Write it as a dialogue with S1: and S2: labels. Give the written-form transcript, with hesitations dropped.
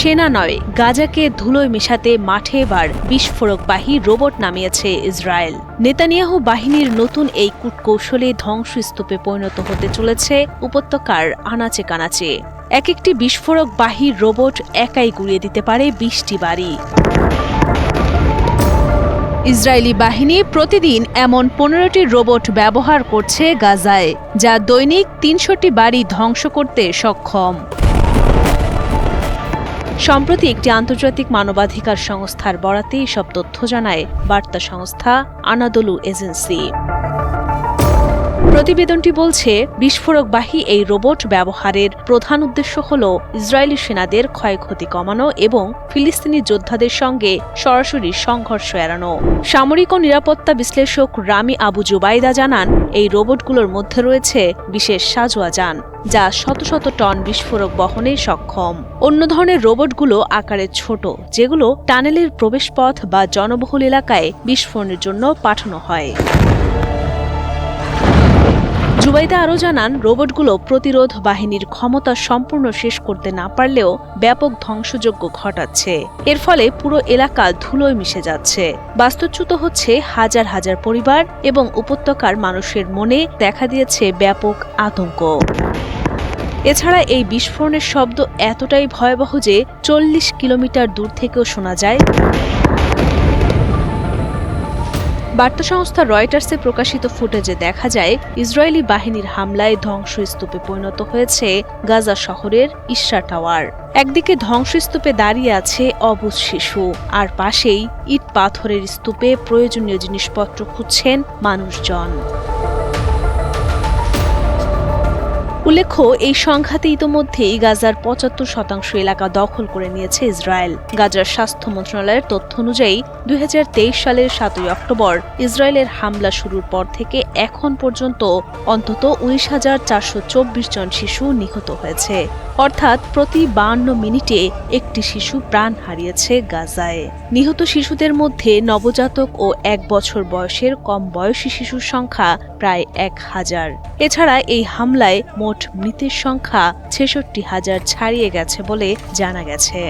S1: সেনা নয়, গাজাকে ধুলোয় মেশাতে মাঠে এবার বিস্ফোরকবাহী রোবট নামিয়েছে ইসরায়েল। নেতানিয়াহু বাহিনীর নতুন এই কূটকৌশলে ধ্বংসস্তূপে পরিণত হতে চলেছে উপত্যকার আনাচে কানাচে। এক একটি বিস্ফোরকবাহী রোবট একাই গুঁড়িয়ে দিতে পারে ২০টি বাড়ি। ইসরায়েলি বাহিনী প্রতিদিন এমন ১৫টি রোবট ব্যবহার করছে গাজায়, যা দৈনিক ৩০০টি বাড়ি ধ্বংস করতে সক্ষম। সম্প্রতি একটি আন্তর্জাতিক মানবাধিকার সংস্থার বরাতে এসব তথ্য জানায় বার্তা সংস্থা আনাদোলু এজেন্সি। প্রতিবেদনটি বলছে, বিস্ফোরকবাহী এই রোবট ব্যবহারের প্রধান উদ্দেশ্য হল ইসরায়েলি সেনাদের ক্ষয়ক্ষতি কমানো এবং ফিলিস্তিনি যোদ্ধাদের সঙ্গে সরাসরি সংঘর্ষ এড়ানো। সামরিক ও নিরাপত্তা বিশ্লেষক রামি আবু জুবাইদা জানান, এই রোবটগুলোর মধ্যে রয়েছে বিশেষ সাঁজোয়া যান, যা শত শত টন বিস্ফোরক বহনে সক্ষম। অন্য ধরনের রোবটগুলো আকারে ছোট, যেগুলো টানেলের প্রবেশপথ বা জনবহুল এলাকায় বিস্ফোরণের জন্য পাঠানো হয়। জুবাইদা আরও জানান, রোবটগুলো প্রতিরোধ বাহিনীর ক্ষমতা সম্পূর্ণ শেষ করতে না পারলেও ব্যাপক ধ্বংসযজ্ঞ ঘটাচ্ছে। এর ফলে পুরো এলাকা ধুলোয় মিশে যাচ্ছে। বাস্তুচ্যুত হচ্ছে হাজার হাজার পরিবার এবং উপত্যকার মানুষের মনে দেখা দিয়েছে ব্যাপক আতঙ্ক। এছাড়া এই বিস্ফোরণের শব্দ এতটাই ভয়াবহ যে ৪০ কিলোমিটার দূর থেকেও শোনা যায়। বার্তা সংস্থা রয়টার্সে প্রকাশিত ফুটেজে দেখা যায়, ইসরায়েলি বাহিনীর হামলায় ধ্বংসস্তূপে পরিণত হয়েছে গাজা শহরের ইশরা টাওয়ার। একদিকে ধ্বংসস্তূপে দাঁড়িয়ে আছে অবুঝ শিশু, আর পাশেই ইট পাথরের স্তূপে প্রয়োজনীয় জিনিসপত্র খুঁজছেন মানুষজন। উল্লেখ্য, এই সংঘাতে ইতোমধ্যেই গাজার ৭৫% এলাকা দখল করে নিয়েছে ইসরায়েল। গাজার স্বাস্থ্য মন্ত্রণালয়ের তথ্য অনুযায়ী ২০২৩ সালের ৭ই অক্টোবর ইসরায়েলের হামলা শুরুর পর থেকে এখন পর্যন্ত অন্তত ১৯,৪২৪ জন শিশু নিহত হয়েছে। অর্থাৎ প্রতি ৫২ মিনিটে একটি শিশু প্রাণ হারিয়েছে গাজায়। নিহত শিশুদের মধ্যে নবজাতক ও ১ বছর বয়সের কম বয়সী শিশুর সংখ্যা প্রায় ১,০০০। এছাড়া এই হামলায় মোট মৃতের সংখ্যা ৬৬,০০০ ছাড়িয়ে গেছে বলে জানা গেছে।